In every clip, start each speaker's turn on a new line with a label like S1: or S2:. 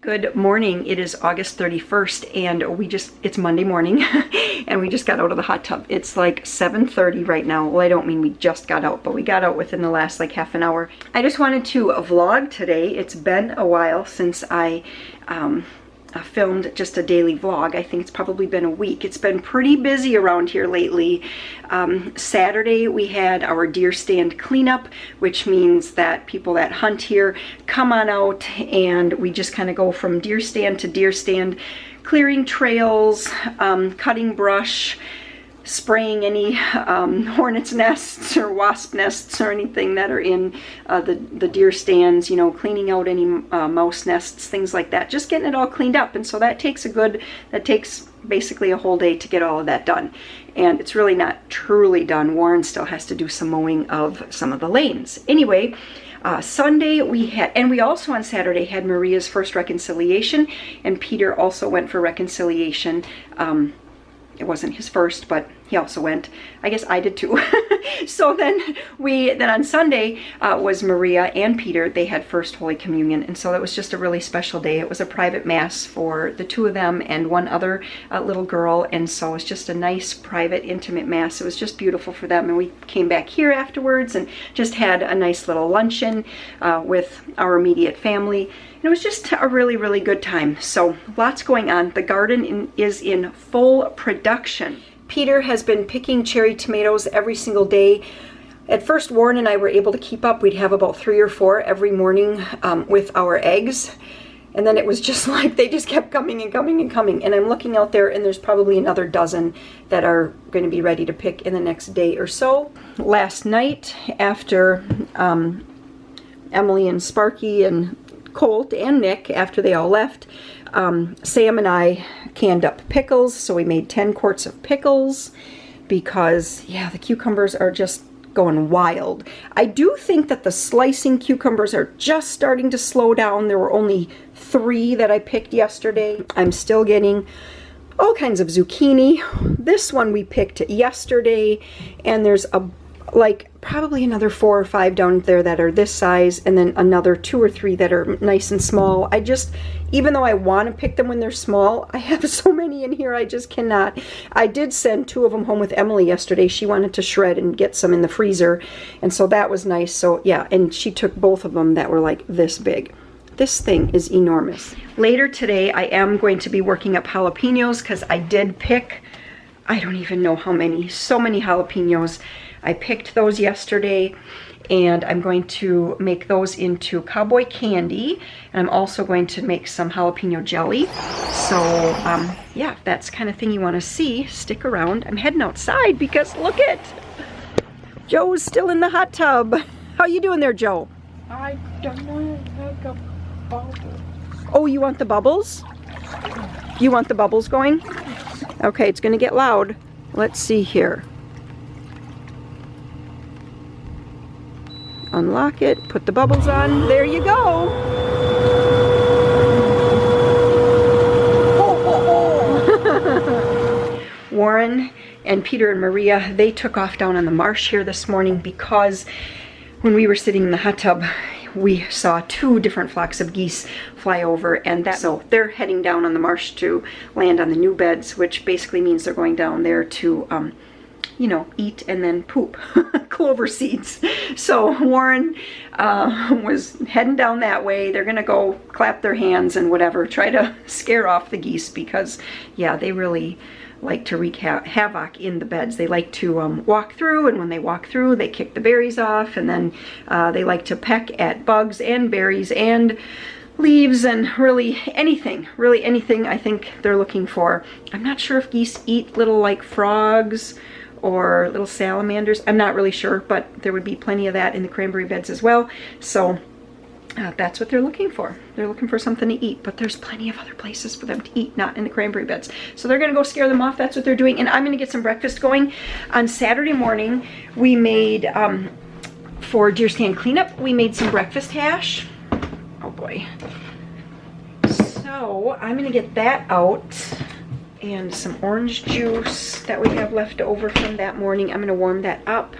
S1: Good morning. It is August 31st and it's Monday morning and we just got out of the hot tub. It's like 7:30 right now. Well, I don't mean we just got out, but we got out within the last like half an hour. I just wanted to vlog today. It's been a while since I filmed just a daily vlog. I think it's probably been a week. It's been pretty busy around here lately. Saturday we had our deer stand cleanup, which means that people that hunt here come on out and we just kind of go from deer stand to deer stand, clearing trails, cutting brush, spraying any hornet's nests or wasp nests or anything that are in the deer stands, you know, cleaning out any mouse nests, things like that, just getting it all cleaned up. And so that takes basically a whole day to get all of that done. And it's really not truly done. Warren still has to do some mowing of some of the lanes. Anyway, Sunday we also on Saturday had Maria's first reconciliation, and Peter also went for reconciliation. It wasn't his first, but he also went. I guess I did too. So then on Sunday was Maria and Peter. They had First Holy Communion, and so that was just a really special day. It was a private mass for the two of them and one other little girl, and so it was just a nice, private, intimate mass. It was just beautiful for them, and we came back here afterwards and just had a nice little luncheon with our immediate family. And it was just a really, really good time. So lots going on. The garden is in full production. Peter has been picking cherry tomatoes every single day. At first, Warren and I were able to keep up. We'd have about 3 or 4 every morning with our eggs. And then it was just like they just kept coming and coming and coming. And I'm looking out there and there's probably another dozen that are going to be ready to pick in the next day or so. Last night, after Emily and Sparky and Colt and Nick, after they all left, Sam and I canned up pickles, so we made 10 quarts of pickles because, yeah, the cucumbers are just going wild. I do think that the slicing cucumbers are just starting to slow down. There were only 3 that I picked yesterday. I'm still getting all kinds of zucchini. This one we picked yesterday, and there's probably another 4 or 5 down there that are this size, and then another 2 or 3 that are nice and small. Even though I want to pick them when they're small, I have so many in here I just cannot. I did send 2 of them home with Emily yesterday. She wanted to shred and get some in the freezer, and so that was nice. So yeah, and she took both of them that were like this big. This thing is enormous. Later today I am going to be working up jalapenos because I did pick, I don't even know how many, so many jalapenos. I picked those yesterday, and I'm going to make those into Cowboy candy, and I'm also going to make some jalapeno jelly. So yeah, if that's the kind of thing you want to see, stick around. I'm heading outside because look it, Joe's still in the hot tub. How you doing there, Joe?
S2: I don't know, like a bubble.
S1: Oh, you want the bubbles? You want the bubbles going? Okay, it's going to get loud. Let's see here. Unlock it, put the bubbles on, there you go. Warren and Peter and Maria, they took off down on the marsh here this morning because when we were sitting in the hot tub, we saw 2 different flocks of geese fly over, and so they're heading down on the marsh to land on the new beds, which basically means they're going down there to you know, eat and then poop clover seeds. So Warren was heading down that way. They're gonna go clap their hands and whatever, try to scare off the geese because, yeah, they really like to wreak havoc in the beds. They like to walk through, and when they walk through, they kick the berries off, and then they like to peck at bugs and berries and leaves and really anything I think they're looking for. I'm not sure if geese eat little like frogs or little salamanders. I'm not really sure, but there would be plenty of that in the cranberry beds as well. So that's what they're looking for. They're looking for something to eat, but there's plenty of other places for them to eat, not in the cranberry beds. So they're gonna go scare them off. That's what they're doing, and I'm gonna get some breakfast going. On Saturday morning, we made, for deer stand cleanup, we made some breakfast hash. Oh boy. So I'm gonna get that out. And some orange juice that we have left over from that morning. I'm going to warm that up.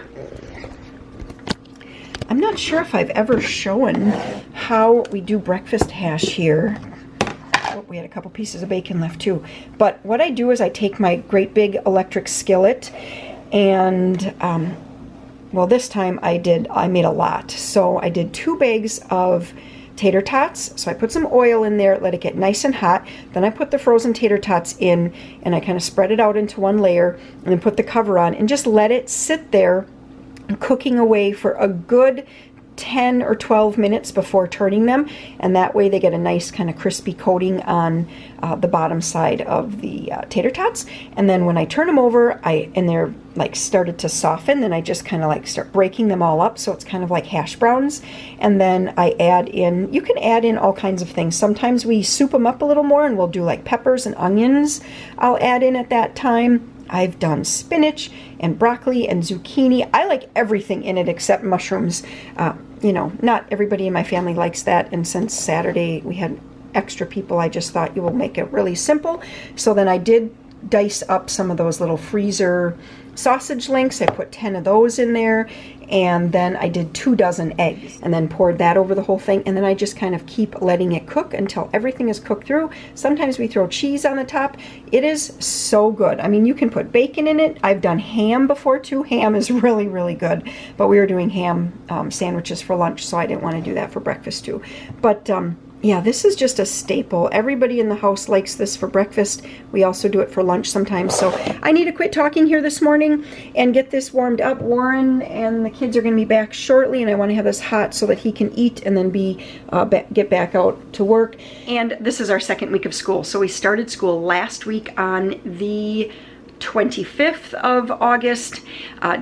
S1: I'm not sure if I've ever shown how we do breakfast hash here. Oh, we had a couple pieces of bacon left too. But what I do is I take my great big electric skillet and, well, this time I made a lot. So I did 2 bags of tater tots. So I put some oil in there, let it get nice and hot. Then I put the frozen tater tots in and I kind of spread it out into one layer and then put the cover on and just let it sit there cooking away for a good 10 or 12 minutes before turning them, and that way they get a nice kind of crispy coating on the bottom side of the tater tots. And then when I turn them over, and they're like started to soften, then I just kind of like start breaking them all up so it's kind of like hash browns. And then I add in, you can add in all kinds of things. Sometimes we soup them up a little more and we'll do like peppers and onions I'll add in at that time. I've done spinach and broccoli and zucchini. I like everything in it except mushrooms. You know, not everybody in my family likes that, and since Saturday we had extra people, I just thought you will make it really simple. So then I did dice up some of those little freezer sausage links. I put 10 of those in there, and then I did 2 dozen eggs and then poured that over the whole thing, and then I just kind of keep letting it cook until everything is cooked through. Sometimes we throw cheese on the top. It is so good. I mean, you can put bacon in it. I've done ham before too. Ham is really, really good, but we were doing ham sandwiches for lunch, so I didn't want to do that for breakfast too. But yeah, this is just a staple. Everybody in the house likes this for breakfast. We also do it for lunch sometimes. So I need to quit talking here this morning and get this warmed up. Warren and the kids are going to be back shortly, and I want to have this hot so that he can eat and then get back out to work. And this is our second week of school. So we started school last week on the 25th of August,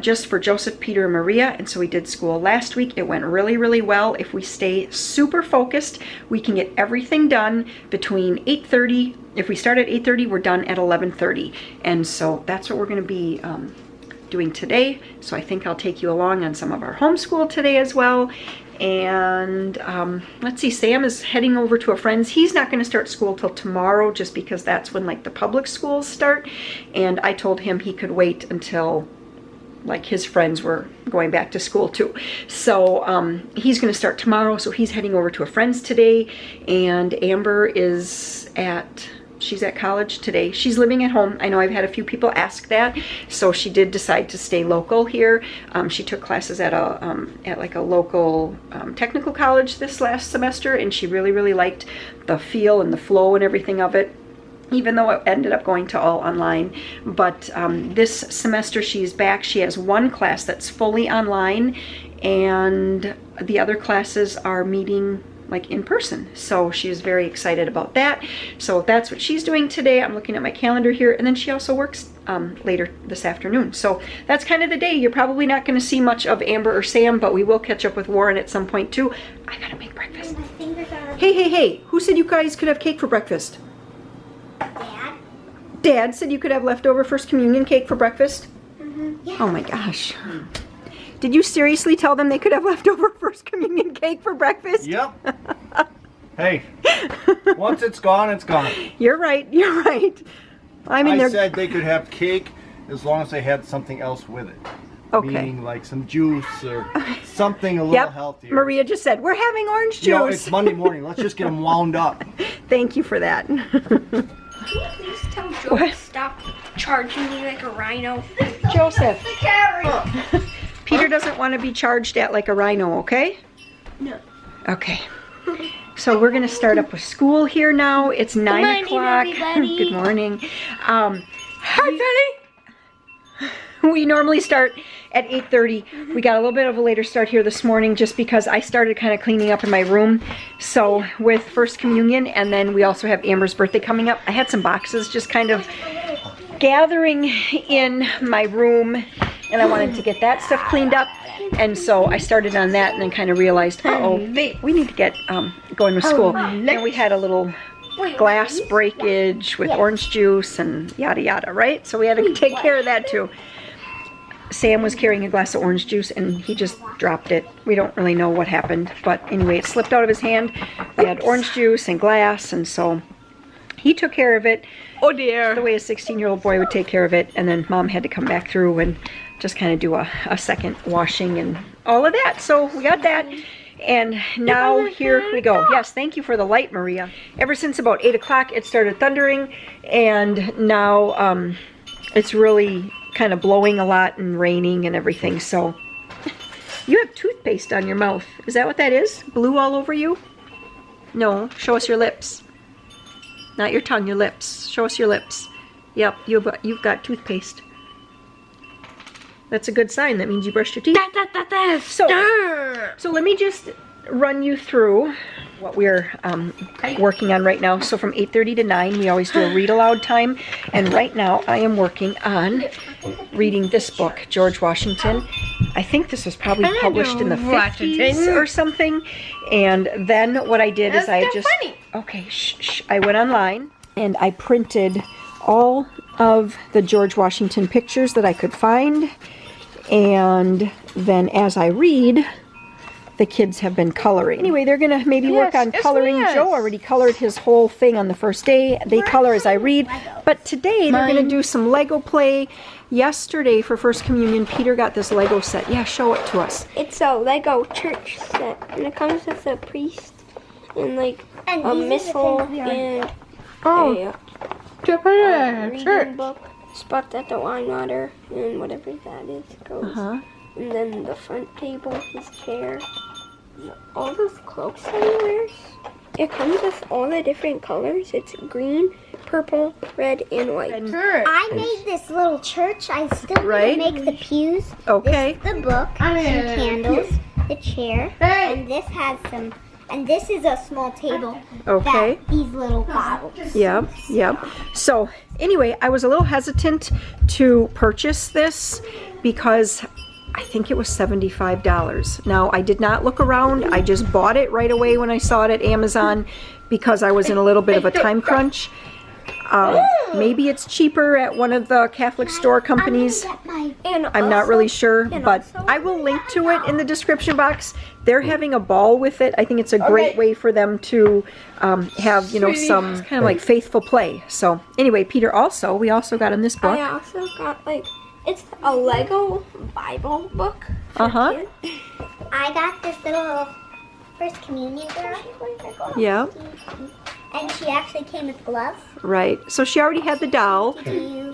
S1: just for Joseph, Peter, and Maria. And so we did school last week. It went really, really well. If we stay super focused, we can get everything done between 8:30. If we start at 8:30, we're done at 11:30. And so that's what we're going to be doing today. So I think I'll take you along on some of our homeschool today as well. And let's see, Sam is heading over to a friend's. He's not going to start school till tomorrow just because that's when like the public schools start. And I told him he could wait until like his friends were going back to school too. So he's going to start tomorrow. So he's heading over to a friend's today. And Amber is she's at college today. She's living at home. I know I've had a few people ask that. So she did decide to stay local here. She took classes at like a local technical college this last semester, and she really, really liked the feel and the flow and everything of it, even though it ended up going to all online. But this semester she's back. She has one class that's fully online, and the other classes are meeting like in person. So she's very excited about that. So that's what she's doing today. I'm looking at my calendar here, and then she also works later this afternoon. So that's kind of the day. You're probably not going to see much of Amber or Sam, but we will catch up with Warren at some point too. I gotta make breakfast. Hey, who said you guys could have cake for breakfast?
S2: Dad?
S1: Dad said you could have leftover First Communion cake for breakfast?
S2: Yeah.
S1: Oh my gosh. Did you seriously tell them they could have leftover First Communion cake for breakfast?
S3: Yep. Hey, once it's gone, it's gone.
S1: You're right. I mean,
S3: I said they could have cake as long as they had something else with it.
S1: Okay.
S3: Meaning like some juice or something a little healthier.
S1: Maria just said, we're having orange juice.
S3: You know, it's Monday morning. Let's just get them wound up.
S1: Thank you for that.
S2: Can you please tell Joe to stop charging me like a rhino?
S1: Joseph,
S2: Carry.
S1: Peter doesn't want to be charged at like a rhino, okay?
S2: No.
S1: Okay. So we're going to start up with school here now. It's 9 o'clock. Good morning. Hi, Penny. We normally start at 8:30. We got a little bit of a later start here this morning just because I started kind of cleaning up in my room. So with First Communion, and then we also have Amber's birthday coming up. I had some boxes just kind of gathering in my room, and I wanted to get that stuff cleaned up. And so I started on that and then kind of realized, we need to get going with school. And we had a little glass breakage with orange juice and yada yada, right? So we had to take care of that too. Sam was carrying a glass of orange juice and he just dropped it. We don't really know what happened, but anyway, it slipped out of his hand. We had orange juice and glass, and so he took care of it.
S2: Oh dear.
S1: The way a 16-year-old boy would take care of it, and then Mom had to come back through and just kind of do a second washing and all of that. So we got that. And now here we go. Yes, thank you for the light, Maria. Ever since about 8 o'clock, it started thundering, and now it's really kind of blowing a lot and raining and everything. So you have toothpaste on your mouth. Is that what that is? Blue all over you? No, show us your lips. Not your tongue, your lips. Show us your lips. Yep, you've got toothpaste. That's a good sign. That means you brushed your teeth. So let me just run you through what we're working on right now. So from 8:30 to 9, we always do a read aloud time. And right now I am working on reading this book, George Washington. I think this was probably published in the 50s or something. And then what I did is I just... Okay, shh. I went online and I printed all of the George Washington pictures that I could find. And then as I read, the kids have been coloring. Anyway, they're going to maybe work on coloring. Joe already colored his whole thing on the first day. They color as I read. But today they're going to do some Lego play. Yesterday for First Communion, Peter got this Lego set. Yeah, show it to us.
S2: It's a Lego church set, and it comes with a priest and like a missal and a reading book. Spot at the wine water and whatever that is goes. And then the front table, his chair, all those cloaks that he wears. It comes with all the different colors. It's green, purple, red, and white.
S4: I made this little church. I still need to make the pews.
S1: Okay.
S4: This, the book, some candles, the chair, and this has some. And this is a small table.
S1: Okay.
S4: That these little bottles.
S1: Yep. So anyway, I was a little hesitant to purchase this because I think it was $75. Now, I did not look around. I just bought it right away when I saw it at Amazon because I was in a little bit of a time crunch. Maybe it's cheaper at one of the Catholic store companies. I'm not really sure, but I will link to it in the description box. They're having a ball with it. I think it's a great way for them to have, you know, some kind of like faithful play. So anyway, Peter we also got in this book.
S2: I also got it's a Lego Bible book. For kids.
S4: I got this little First Communion girl.
S1: Yeah.
S4: And she actually came with gloves.
S1: Right. So she already had the doll,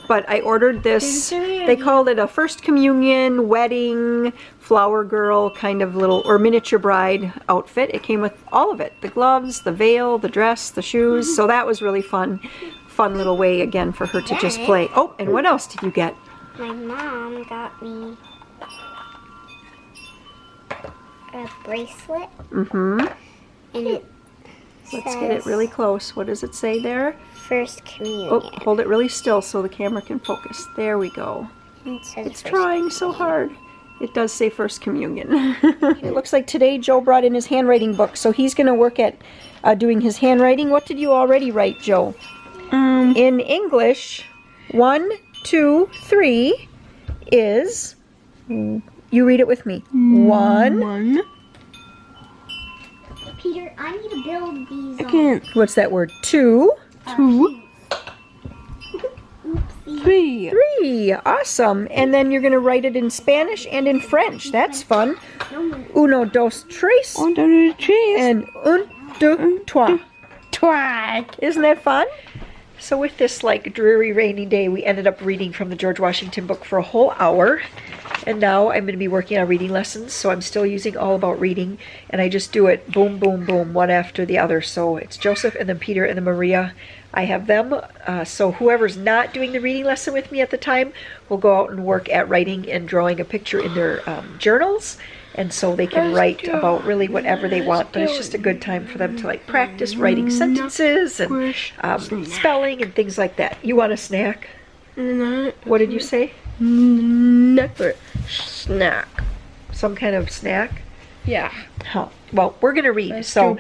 S1: but I ordered this. They called it a First Communion wedding flower girl kind of little or miniature bride outfit. It came with all of it. The gloves, the veil, the dress, the shoes. So that was really fun. Fun little way again for her to just play. Oh, and what else did you get?
S4: My mom got me a bracelet. And it
S1: Let's get it really close. What does it say there?
S4: First Communion.
S1: Oh, hold it really still so the camera can focus. There we go. It's trying so hard. It does say First Communion. It looks like today Joe brought in his handwriting book, so he's going to work at doing his handwriting. What did you already write, Joe? In English, 1, 2, 3 is, you read it with me. 1.
S4: Peter, I need to build these.
S1: What's that word? 2. 3. Awesome. And then you're going to write it in Spanish and in French. That's fun. 1, 2, 3. And 1, 2, 3. Isn't that fun? So with this like dreary rainy day, we ended up reading from the George Washington book for a whole hour. And now I'm going to be working on reading lessons, so I'm still using All About Reading, and I just do it boom, boom, boom, one after the other. So it's Joseph and then Peter and then Maria. I have them, so whoever's not doing the reading lesson with me at the time will go out and work at writing and drawing a picture in their journals, and so they can write about really whatever they want, but it's just a good time for them to like practice writing sentences and spelling and things like that. You want a snack? What did you say? Snack. Some kind of snack?
S2: Yeah.
S1: Huh. Well, we're going to read. So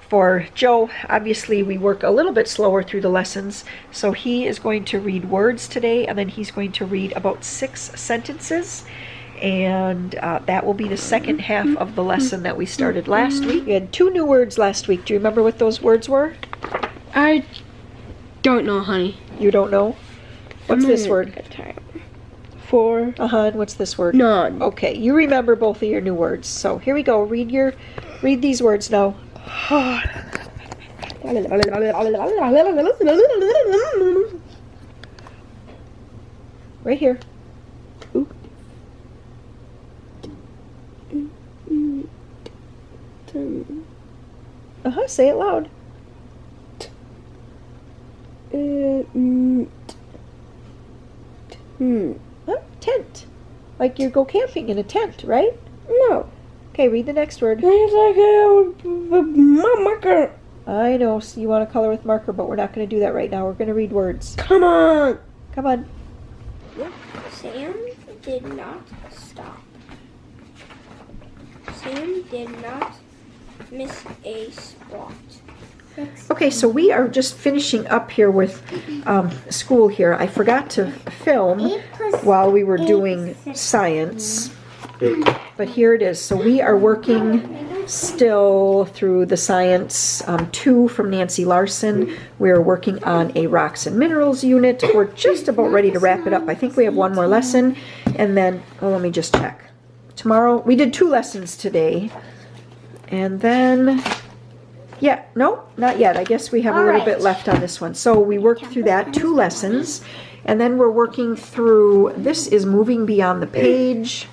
S1: for Joe, obviously we work a little bit slower through the lessons. So he is going to read words today, and then he's going to read about 6 sentences. And that will be the second half of the lesson that we started last week. We had 2 new words last week. Do you remember what those words were?
S2: I don't know, honey.
S1: You don't know? What's this word?
S2: 4.
S1: And what's this word?
S2: None.
S1: Okay, you remember both of your new words. So here we go. Read these words now. Right here. Ooh. Say it loud. Tent. Like you go camping in a tent, right?
S2: No.
S1: Okay, read the next word.
S2: It's like a marker.
S1: I know, so you want to color with marker, but we're not going to do that right now. We're going to read words.
S2: Come on.
S1: Come on.
S2: Sam did not stop. Sam did not miss a spot.
S1: Okay, so we are just finishing up here with school here. I forgot to film while we were doing science, but here it is. So we are working still through the science 2 from Nancy Larson. We're working on a rocks and minerals unit. We're just about ready to wrap it up. I think we have one more lesson, and then, let me just check. Tomorrow, we did 2 lessons today, and then... Yeah, no, not yet. I guess we have a little bit left on this one. So we worked through that, 2 lessons. And then we're working through, this is moving beyond the page.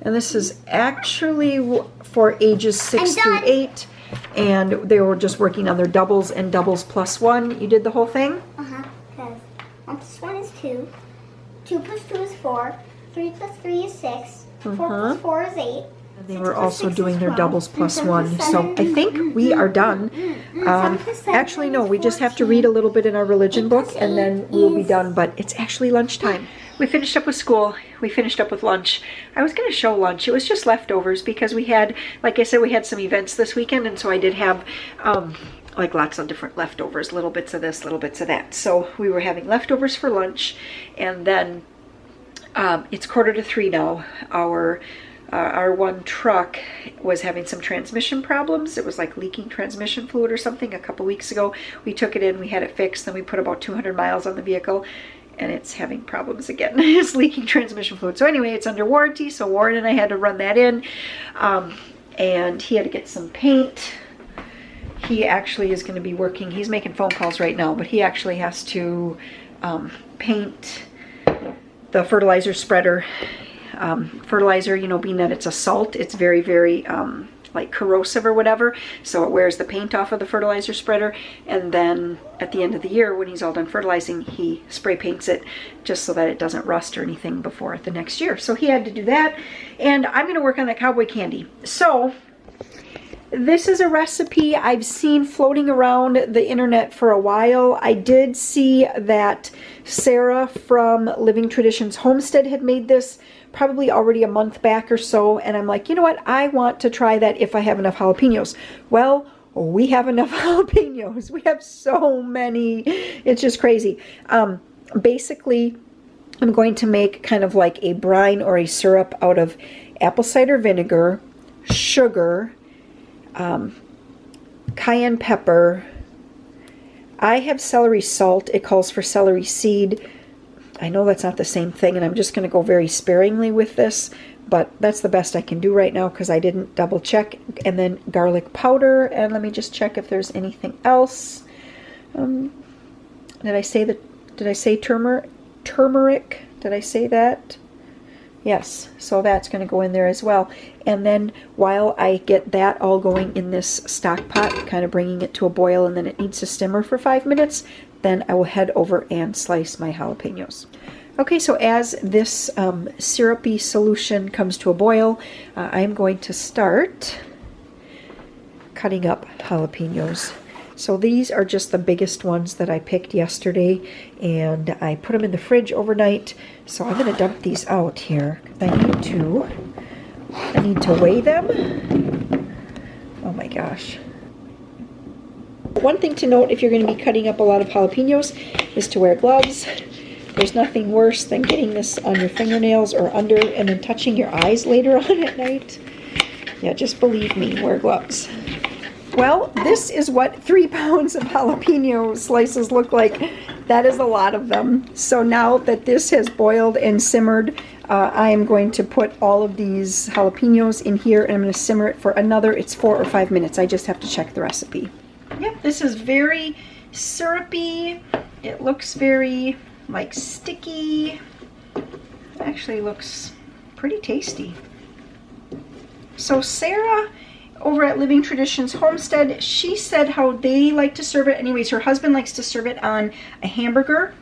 S1: And this is actually for ages 6 through 8. And they were just working on their doubles and doubles plus 1. You did the whole thing?
S4: Because 1 plus 1 is 2. 2 plus 2 is 4. 3 plus 3 is 6. 4 plus 4 is 8.
S1: And they were also doing their doubles plus 1. So I think we are done. Actually, no, we just have to read a little bit in our religion book and then we'll be done. But it's actually lunchtime. We finished up with school. We finished up with lunch. I was going to show lunch. It was just leftovers because we had, like I said, we had some events this weekend. And so I did have like lots of different leftovers, little bits of this, little bits of that. So we were having leftovers for lunch. And then it's 2:45 now. Our one truck was having some transmission problems. It was like leaking transmission fluid or something a couple weeks ago. We took it in, we had it fixed, then we put about 200 miles on the vehicle, and it's having problems again. It's leaking transmission fluid. So anyway, it's under warranty, so Warren and I had to run that in, and he had to get some paint. He actually is going to be working, he's making phone calls right now, but he actually has to paint the fertilizer spreader. Fertilizer, you know, being that it's a salt, it's very, very like corrosive or whatever, so it wears the paint off of the fertilizer spreader, and then at the end of the year when he's all done fertilizing, he spray paints it just so that it doesn't rust or anything before the next year. So he had to do that, and I'm going to work on that cowboy candy. So this is a recipe I've seen floating around the internet for a while. I did see that Sarah from Living Traditions Homestead had made this probably already a month back or so, and I'm like, you know what, I want to try that if I have enough jalapenos. Well, we have enough jalapenos. We have so many. It's just crazy. Basically, I'm going to make kind of like a brine or a syrup out of apple cider vinegar, sugar, cayenne pepper. I have celery salt. It calls for celery seed. I know that's not the same thing, and I'm just going to go very sparingly with this, but that's the best I can do right now because I didn't double check. And then garlic powder, and let me just check if there's anything else. Did I say turmeric? Did I say that? Yes, so that's going to go in there as well. And then while I get that all going in this stock pot, kind of bringing it to a boil, and then it needs to simmer for 5 minutes, then I will head over and slice my jalapenos. Okay, so as this syrupy solution comes to a boil, I'm going to start cutting up jalapenos. So these are just the biggest ones that I picked yesterday, and I put them in the fridge overnight. So I'm going to dump these out here. I need to weigh them. Oh my gosh. One thing to note if you're going to be cutting up a lot of jalapenos is to wear gloves. There's nothing worse than getting this on your fingernails or under and then touching your eyes later on at night. Yeah, just believe me, wear gloves. Well, this is what 3 pounds of jalapeno slices look like. That is a lot of them. So now that this has boiled and simmered, I am going to put all of these jalapenos in here and I'm going to simmer it for another, it's 4 or 5 minutes. I just have to check the recipe. Yep, this is very syrupy. It looks very like sticky. It actually looks pretty tasty. So Sarah over at Living Traditions Homestead, she said how they like to serve it. Anyways, her husband likes to serve it on a hamburger.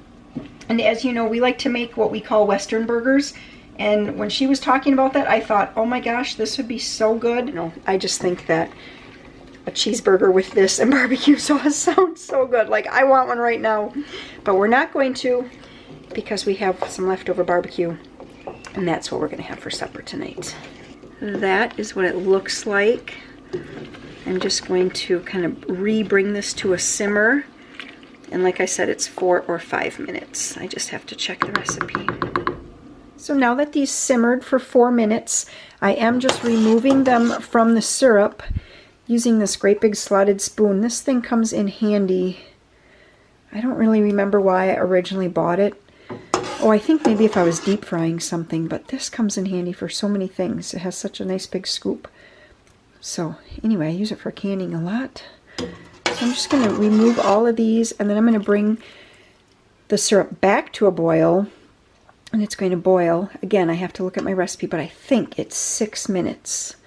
S1: And as you know, we like to make what we call Western burgers. And when she was talking about that, I thought, oh my gosh, this would be so good. No, I just think that a cheeseburger with this and barbecue sauce sounds so good. Like, I want one right now. But we're not going to, because we have some leftover barbecue. And that's what we're going to have for supper tonight. That is what it looks like. I'm just going to kind of re-bring this to a simmer. And like I said, it's 4 or 5 minutes. I just have to check the recipe. So now that these simmered for 4 minutes, I am just removing them from the syrup using this great big slotted spoon. This thing comes in handy. I don't really remember why I originally bought it. Oh, I think maybe if I was deep frying something, but this comes in handy for so many things. It has such a nice big scoop. So anyway, I use it for canning a lot. So I'm just going to remove all of these, and then I'm going to bring the syrup back to a boil, and it's going to boil. Again, I have to look at my recipe, but I think it's 6 minutes,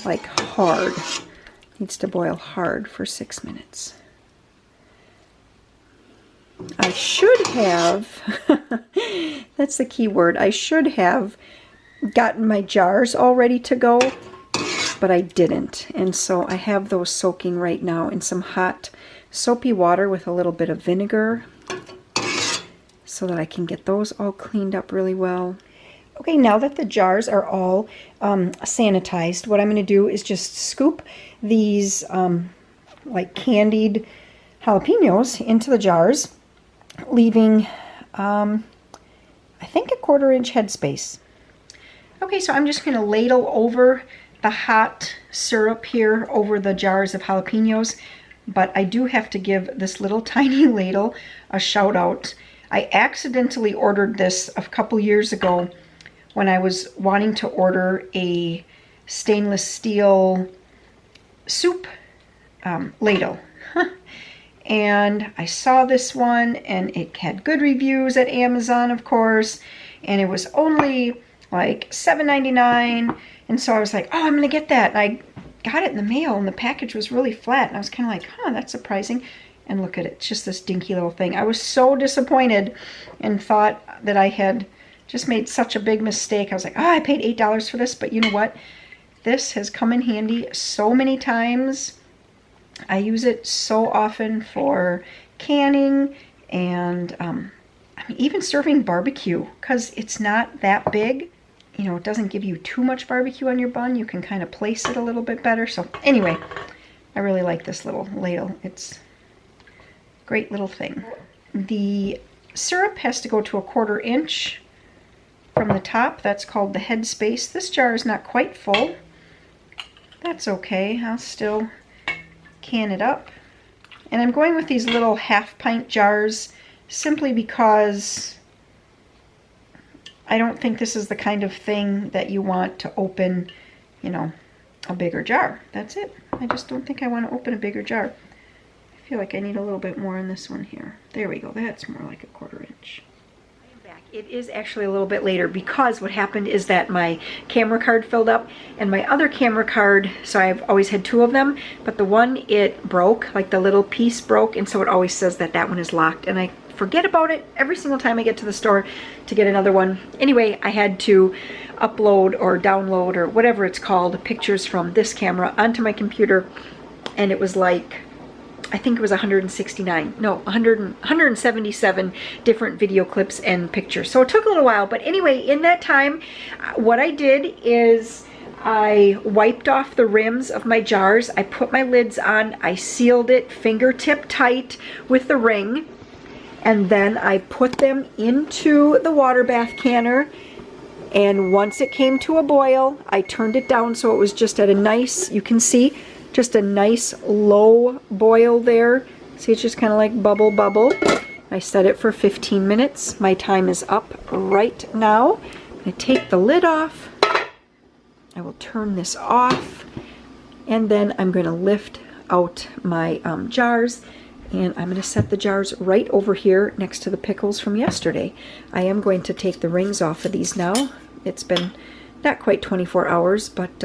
S1: like hard. It needs to boil hard for 6 minutes. I should have, that's the key word, I should have gotten my jars all ready to go, but I didn't. And so I have those soaking right now in some hot soapy water with a little bit of vinegar so that I can get those all cleaned up really well. Okay, now that the jars are all sanitized, what I'm going to do is just scoop these like candied jalapenos into the jars, leaving I think a 1/4 inch headspace. Okay, so I'm just going to ladle over the hot syrup here over the jars of jalapenos, but I do have to give this little tiny ladle a shout out. I accidentally ordered this a couple years ago when I was wanting to order a stainless steel soup ladle. And I saw this one, and it had good reviews at Amazon, of course, and it was only like $7.99, and so I was like, oh, I'm gonna get that. And I got it in the mail, and the package was really flat, and I was kind of like, huh, that's surprising. And look at it, it's just this dinky little thing. I was so disappointed and thought that I had just made such a big mistake. I was like, oh, I paid $8 for this, but you know what? This has come in handy so many times. I use it so often for canning and I mean, even serving barbecue, because it's not that big. You know, it doesn't give you too much barbecue on your bun. You can kind of place it a little bit better. So anyway, I really like this little ladle. It's a great little thing. The syrup has to go to a 1/4 inch from the top. That's called the head space. This jar is not quite full. That's okay. I'll still can it up. And I'm going with these little 1/2 pint jars simply because I don't think this is the kind of thing that you want to open, you know, a bigger jar. That's it. I just don't think I want to open a bigger jar. I feel like I need a little bit more on this one here. There we go. That's more like a 1/4 inch. It is actually a little bit later because what happened is that my camera card filled up, and my other camera card, so I've always had 2 of them, but the one, it broke, like the little piece broke, and so it always says that that one is locked, and I forget about it every single time I get to the store to get another one. Anyway, I had to upload or download or whatever it's called pictures from this camera onto my computer, and it was like, I think it was 177 different video clips and pictures. So it took a little while, but anyway, in that time, what I did is I wiped off the rims of my jars. I put my lids on. I sealed it fingertip tight with the ring, and then I put them into the water bath canner. And once it came to a boil, I turned it down so it was just at a nice, you can see, just a nice low boil there. See, it's just kind of like bubble, bubble. I set it for 15 minutes. My time is up right now. I'm going to take the lid off. I will turn this off. And then I'm going to lift out my jars. And I'm going to set the jars right over here next to the pickles from yesterday. I am going to take the rings off of these now. It's been not quite 24 hours, but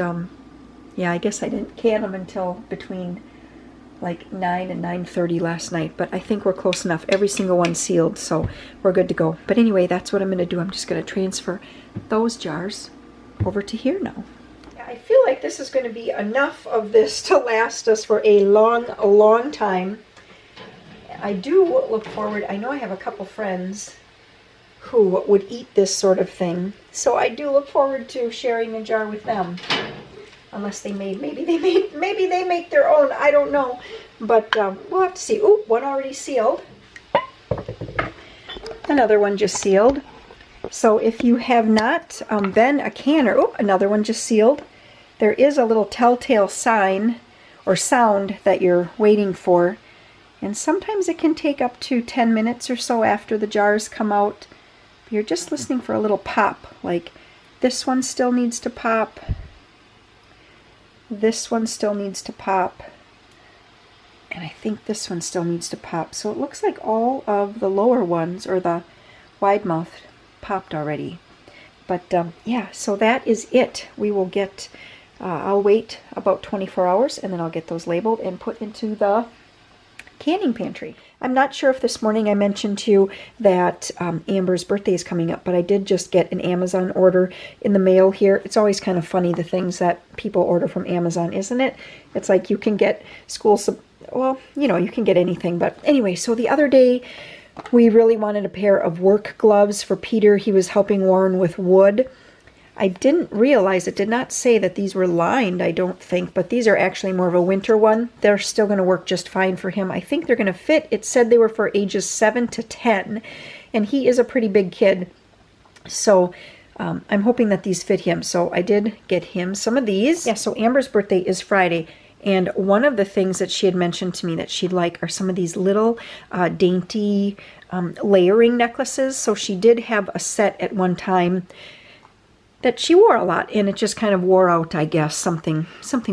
S1: yeah, I guess I didn't can them until between like 9 and 9:30 last night, but I think we're close enough. Every single one sealed, so we're good to go. But anyway, that's what I'm going to do. I'm just going to transfer those jars over to here now. I feel like this is going to be enough of this to last us for a long time. I do look forward. I know I have a couple friends who would eat this sort of thing, so I do look forward to sharing a jar with them. Unless they maybe they make their own. I don't know, but we'll have to see. Ooh, one already sealed. Another one just sealed. So if you have not been a canner, oh, another one just sealed. There is a little telltale sign or sound that you're waiting for, and sometimes it can take up to 10 minutes or so after the jars come out. You're just listening for a little pop, like this one still needs to pop. This one still needs to pop. And I think this one still needs to pop. So it looks like all of the lower ones, or the wide mouth, popped already. But yeah, so that is it. We will get, I'll wait about 24 hours and then I'll get those labeled and put into the canning pantry. I'm not sure if this morning I mentioned to you that Amber's birthday is coming up, but I did just get an Amazon order in the mail here. It's always kind of funny, the things that people order from Amazon, isn't it? It's like you can get well, you know, you can get anything. But anyway, so the other day we really wanted a pair of work gloves for Peter. He was helping Warren with wood. I didn't realize, it did not say that these were lined, I don't think, but these are actually more of a winter one. They're still going to work just fine for him. I think they're going to fit. It said they were for ages 7 to 10, and he is a pretty big kid. So I'm hoping that these fit him. So I did get him some of these. Yeah, so Amber's birthday is Friday, and one of the things that she had mentioned to me that she'd like are some of these little dainty layering necklaces. So she did have a set at one time that she wore a lot, and it just kind of wore out, I guess. Something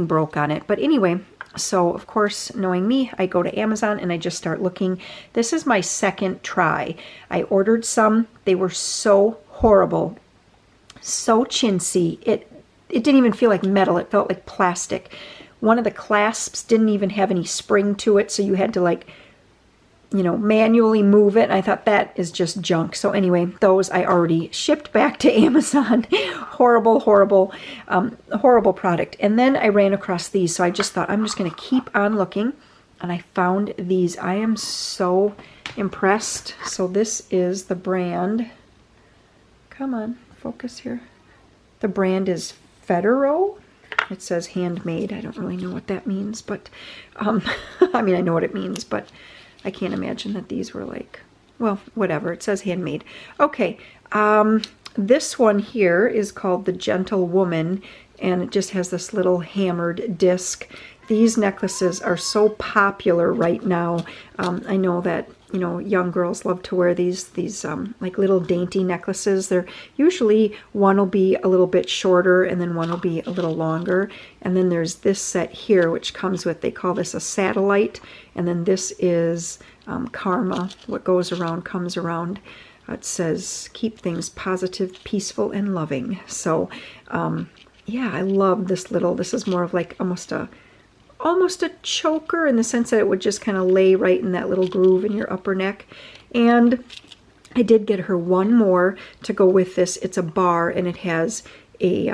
S1: broke on it. But anyway, so of course, knowing me, I go to Amazon and I just start looking. This is my second try. I ordered some. They were so horrible, so chintzy. It didn't even feel like metal. It felt like plastic. One of the clasps didn't even have any spring to it, so you had to, like, you know, manually move it. I thought that is just junk. So anyway, those I already shipped back to Amazon. Horrible product. And then I ran across these, so I just thought I'm just going to keep on looking, and I found these. I am so impressed. So this is the brand. Come on, focus here. The brand is Federo. It says handmade. I don't really know what that means, but I mean, I know what it means, but I can't imagine that these were like, well, whatever. It says handmade. Okay, this one here is called the Gentle Woman, and it just has this little hammered disc. These necklaces are so popular right now. I know that, you know, young girls love to wear these like little dainty necklaces. They're usually, one will be a little bit shorter and then one will be a little longer. And then there's this set here, which comes with, they call this a satellite. And then this is Karma. What goes around comes around. It says, keep things positive, peaceful, and loving. So, yeah, I love this little, this is more of like almost a choker, in the sense that it would just kind of lay right in that little groove in your upper neck. And I did get her one more to go with this. It's a bar, and it has a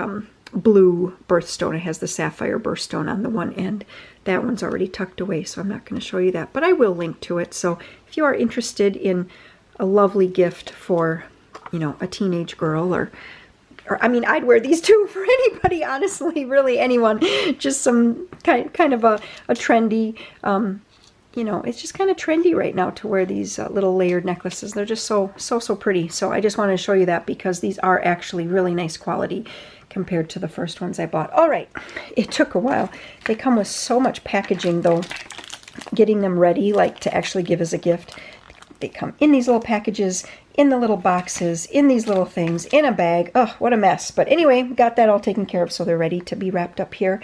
S1: blue birthstone. It has the sapphire birthstone on the one end. That one's already tucked away, so I'm not going to show you that, but I will link to it. So if you are interested in a lovely gift for, you know, a teenage girl, or I mean, I'd wear these too for anybody, honestly, really anyone. Just some kind of a trendy, you know, it's just kind of trendy right now to wear these little layered necklaces. They're just so pretty. So I just wanted to show you that because these are actually really nice quality compared to the first ones I bought. All right, it took a while. They come with so much packaging, though, getting them ready, like to actually give as a gift. They come in these little packages, in the little boxes, in these little things, in a bag. Oh, what a mess. But anyway, got that all taken care of, so they're ready to be wrapped up here.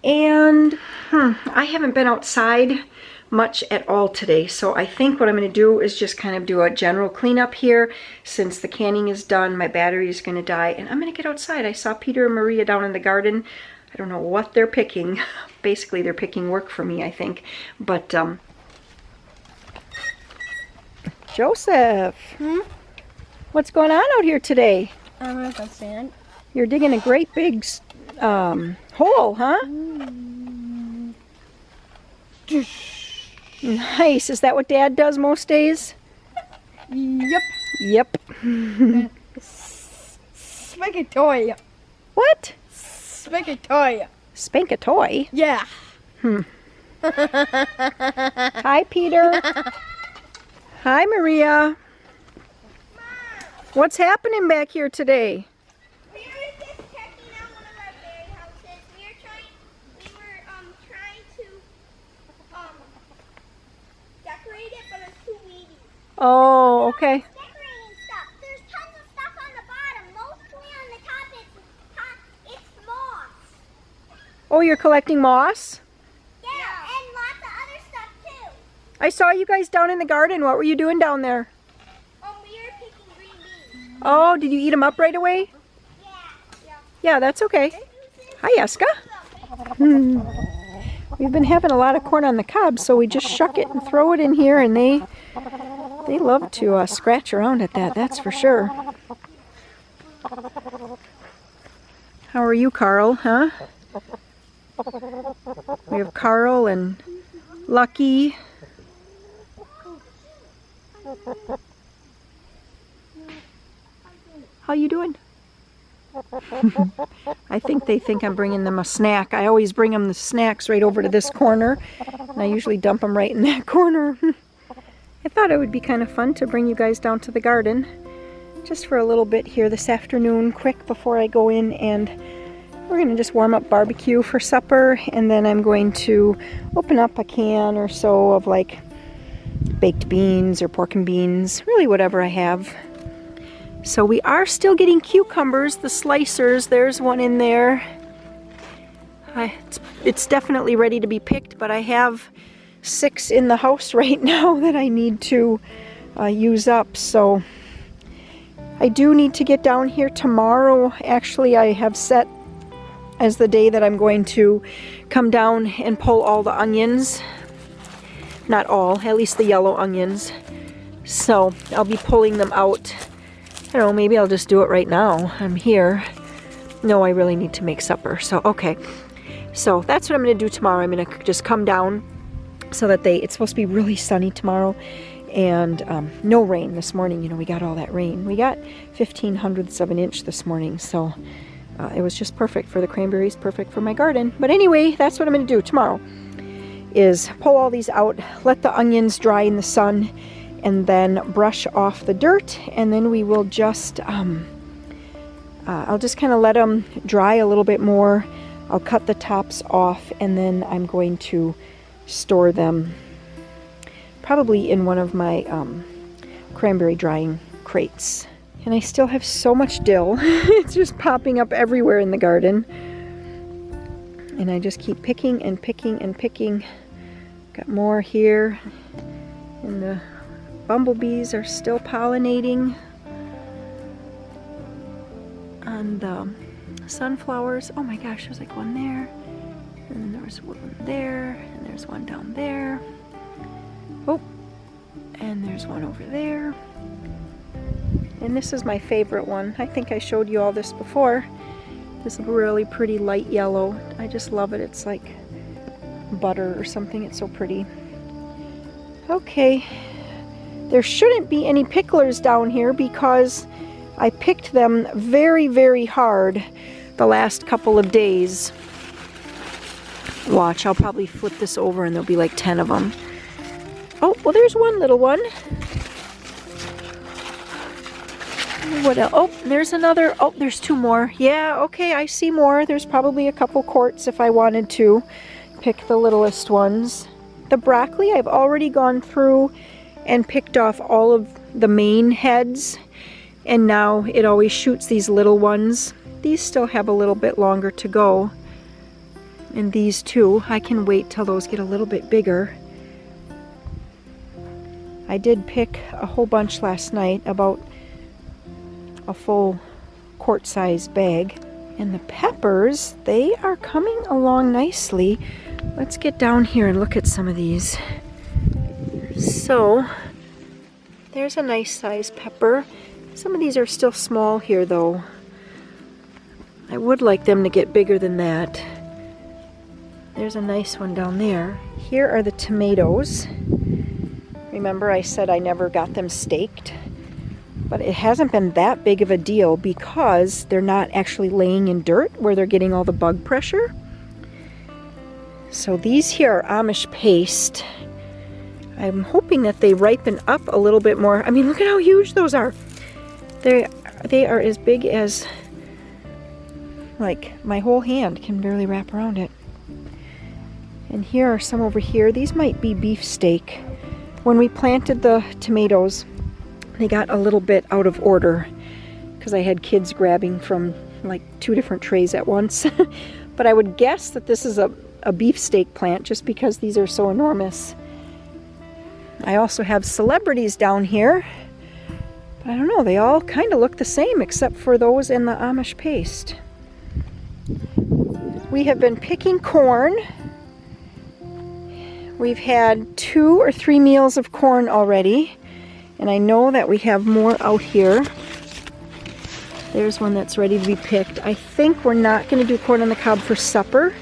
S1: And I haven't been outside much at all today, so I think what I'm going to do is just kind of do a general cleanup here. Since the canning is done, my battery is going to die, and I'm going to get outside. I saw Peter and Maria down in the garden. I don't know what they're picking. Basically, they're picking work for me, I think. But, Joseph, what's going on out here today?
S2: I'm gonna go sand.
S1: You're digging a great big hole, huh? Nice. Is that what Dad does most days?
S2: Yep.
S1: Yep.
S2: Spank a toy.
S1: What?
S2: Spank a toy.
S1: Spank a toy?
S2: Yeah.
S1: Hi, Peter. Hi, Maria. What's happening back here today?
S4: We were just checking out one of our berry houses. We were trying to decorate it, but it's too weedy.
S1: Oh, okay.
S4: Decorating stuff. There's tons of stuff on the bottom. Mostly on the top, it's moss.
S1: Oh, you're collecting moss?
S4: Yeah, and lots of other stuff too.
S1: I saw you guys down in the garden. What were you doing down there?
S4: We were picking green beans.
S1: Oh, did you eat them up right away?
S4: Yeah.
S1: Yeah, that's okay. Hi, Eska. We've been having a lot of corn on the cob, so we just shuck it and throw it in here, and they love to scratch around at that, that's for sure. How are you, Carl, huh? We have Carl and Lucky. How you doing? I think they think I'm bringing them a snack. I always bring them the snacks right over to this corner, and I usually dump them right in that corner. I thought it would be kind of fun to bring you guys down to the garden just for a little bit here this afternoon, quick before I go in, and we're going to just warm up barbecue for supper, and then I'm going to open up a can or so of like baked beans or pork and beans, really whatever I have. So we are still getting cucumbers, the slicers. There's one in there. It's definitely ready to be picked, but I have 6 in the house right now that I need to use up. So I do need to get down here tomorrow. Actually, I have set as the day that I'm going to come down and pull all the onions. Not all, at least the yellow onions. So I'll be pulling them out. I don't know, maybe I'll just do it right now. I'm here. No, I really need to make supper. So, okay. So that's what I'm going to do tomorrow. I'm going to just come down so that it's supposed to be really sunny tomorrow. And no rain this morning. You know, we got all that rain. We got 0.15 of an inch this morning. So it was just perfect for the cranberries, perfect for my garden. But anyway, that's what I'm going to do tomorrow. Is pull all these out, let the onions dry in the sun, and then brush off the dirt, and then we will just I'll just kind of let them dry a little bit more. I'll cut the tops off, and then I'm going to store them probably in one of my cranberry drying crates. And I still have so much dill. It's just popping up everywhere in the garden, and I just keep picking and picking and picking. Got more here, and the bumblebees are still pollinating on the sunflowers. Oh my gosh, there's like one there, and then there was one there, and there's one down there. Oh, and there's one over there. And this is my favorite one. I think I showed you all this before. This really pretty light yellow. I just love it. It's like butter or something. It's so pretty. Okay. There shouldn't be any picklers down here because I picked them very, very hard the last couple of days. Watch, I'll probably flip this over and there'll be like 10 of them. Oh, well, there's one little one. What else? Oh, there's another. Oh, there's two more. Yeah, okay, I see more. There's probably a couple quarts if I wanted to pick the littlest ones. The broccoli, I've already gone through and picked off all of the main heads, and now it always shoots these little ones. These still have a little bit longer to go, and these too. I can wait till those get a little bit bigger. I did pick a whole bunch last night, about a full quart-size bag. And the peppers, they are coming along nicely. Let's get down here and look at some of these. So, there's a nice size pepper. Some of these are still small here though. I would like them to get bigger than that. There's a nice one down there. Here are the tomatoes. Remember I said I never got them staked? But it hasn't been that big of a deal because they're not actually laying in dirt where they're getting all the bug pressure. So these here are Amish paste. I'm hoping that they ripen up a little bit more. I mean, look at how huge those are. They are as big as, like, my whole hand can barely wrap around it. And here are some over here. These might be beefsteak. When we planted the tomatoes, they got a little bit out of order because I had kids grabbing from like 2 different trays at once. But I would guess that this is a beefsteak plant just because these are so enormous. I also have celebrities down here. But I don't know, they all kind of look the same except for those in the Amish paste. We have been picking corn. We've had 2 or 3 meals of corn already. And I know that we have more out here. There's one that's ready to be picked. I think we're not going to do corn on the cob for supper.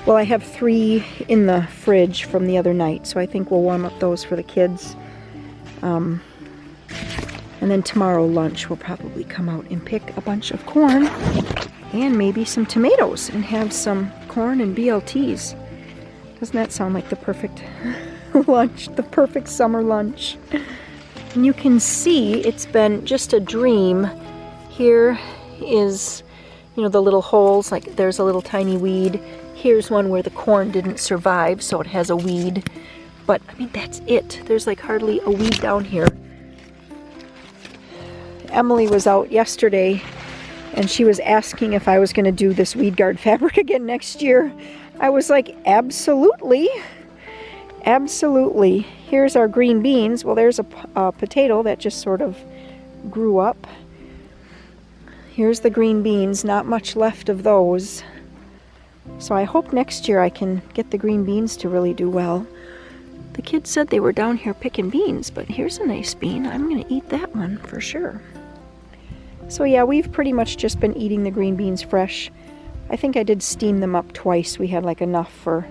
S1: Well, I have 3 in the fridge from the other night, so I think we'll warm up those for the kids. And then tomorrow lunch we'll probably come out and pick a bunch of corn and maybe some tomatoes and have some corn and BLTs. Doesn't that sound like the perfect lunch, the perfect summer lunch? And you can see it's been just a dream. Here is, you know, the little holes, like there's a little tiny weed. Here's one where the corn didn't survive, so it has a weed. But, I mean, that's it. There's like hardly a weed down here. Emily was out yesterday, and she was asking if I was going to do this weed guard fabric again next year. I was like, absolutely. Absolutely. Here's our green beans. Well, there's a potato that just sort of grew up. Here's the green beans. Not much left of those. So I hope next year I can get the green beans to really do well. The kids said they were down here picking beans, but here's a nice bean. I'm going to eat that one for sure. So yeah, we've pretty much just been eating the green beans fresh. I think I did steam them up twice. We had like enough for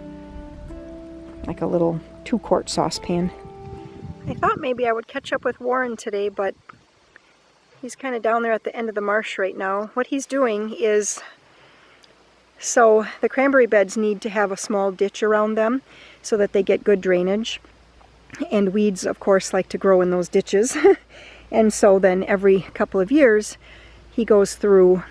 S1: like a little 2-quart saucepan. I thought maybe I would catch up with Warren today, but he's kind of down there at the end of the marsh right now. What he's doing is, so the cranberry beds need to have a small ditch around them so that they get good drainage. And weeds, of course, like to grow in those ditches. And so then every couple of years, he goes through,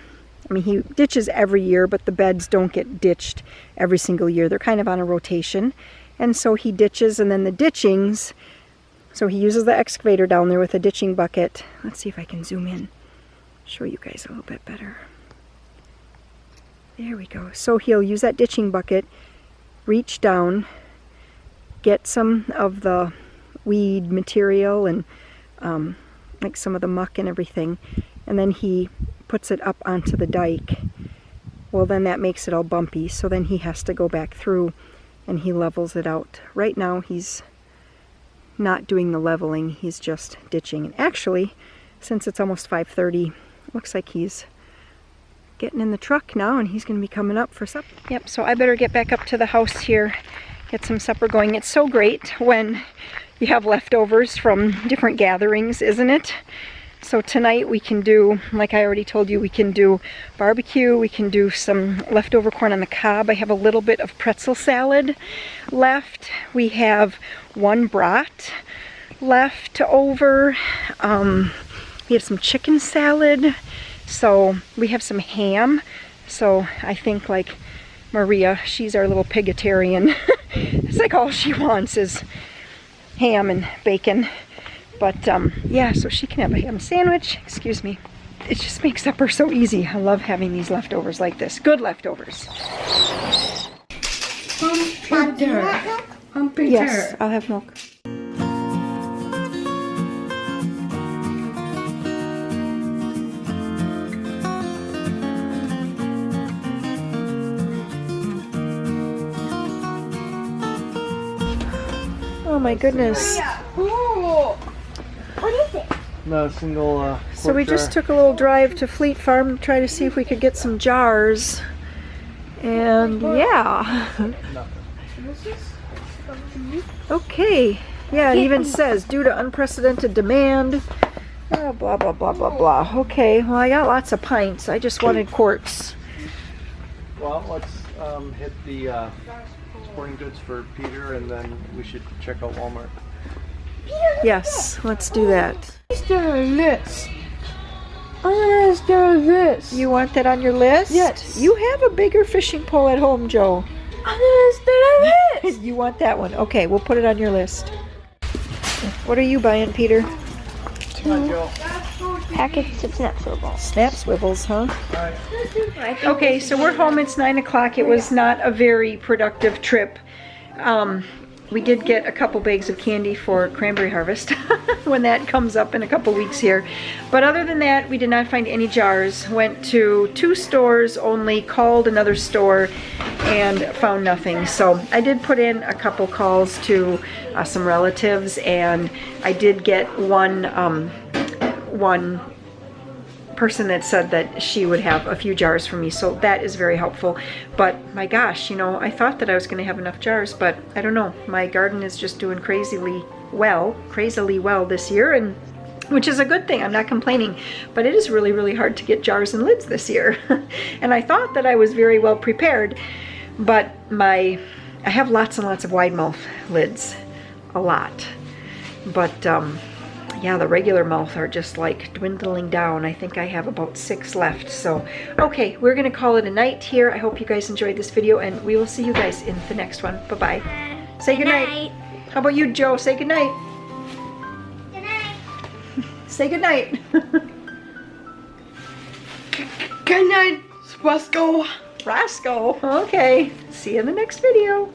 S1: I mean, he ditches every year, but the beds don't get ditched every single year. They're kind of on a rotation. And so he ditches, and then the ditchings, so he uses the excavator down there with a ditching bucket. Let's see if I can zoom in, show you guys a little bit better. There we go. So he'll use that ditching bucket, reach down, get some of the weed material and like some of the muck and everything, and then he puts it up onto the dike. Well, then that makes it all bumpy, so then he has to go back through and he levels it out. Right now he's not doing the leveling, he's just ditching. And actually, since it's almost 5:30, looks like he's getting in the truck now and he's going to be coming up for supper. Yep, so I better get back up to the house here, get some supper going. It's so great when you have leftovers from different gatherings, isn't it? So tonight we can do, like I already told you, we can do barbecue, we can do some leftover corn on the cob. I have a little bit of pretzel salad left. We have one brat left over. We have some chicken salad. So we have some ham. So I think like Maria, she's our little pigatarian. It's like all she wants is ham and bacon. But yeah, so she can have a ham sandwich. Excuse me. It just makes supper so easy. I love having these leftovers like this. Good leftovers. Yes, I'll have milk. Oh my goodness.
S4: Ooh. What is it?
S3: No single.
S1: So we just took a little drive to Fleet Farm to try to see if we could get some jars. And yeah. Okay. Yeah, it even says due to unprecedented demand. Blah, blah, blah, blah, blah. Okay, well, I got lots of pints. I just wanted quarts.
S3: Well, let's hit the sporting goods for Peter, and then we should check out Walmart.
S1: Yes, let's do that.
S2: This. I'm gonna do this.
S1: You want that on your list?
S2: Yes.
S1: You have a bigger fishing pole at home, Joe.
S2: I'm gonna do this.
S1: You want that one? Okay, we'll put it on your list. What are you buying, Peter?
S2: Packets of snap swivels.
S1: Snap swivels, huh? Okay, so we're home. It's 9 o'clock. It was not a very productive trip. We did get a couple bags of candy for cranberry harvest when that comes up in a couple weeks here. But other than that, we did not find any jars. Went to 2 stores only, called another store, and found nothing. So I did put in a couple calls to some relatives, and I did get one person that said that she would have a few jars for me, so that is very helpful. But my gosh, you know, I thought that I was going to have enough jars, but I don't know. My garden is just doing crazily well this year, and which is a good thing. I'm not complaining, but it is really, really hard to get jars and lids this year. And I thought that I was very well prepared, but I have lots and lots of wide mouth lids, a lot. But yeah, the regular mouth are just like dwindling down. I think I have about 6 left. So, okay, we're gonna call it a night here. I hope you guys enjoyed this video, and we will see you guys in the next one. Bye-bye. Say good night. How about you, Joe? Say good night.
S4: Good night.
S1: Say good night.
S2: Good night, Roscoe.
S1: Roscoe. Okay. See you in the next video.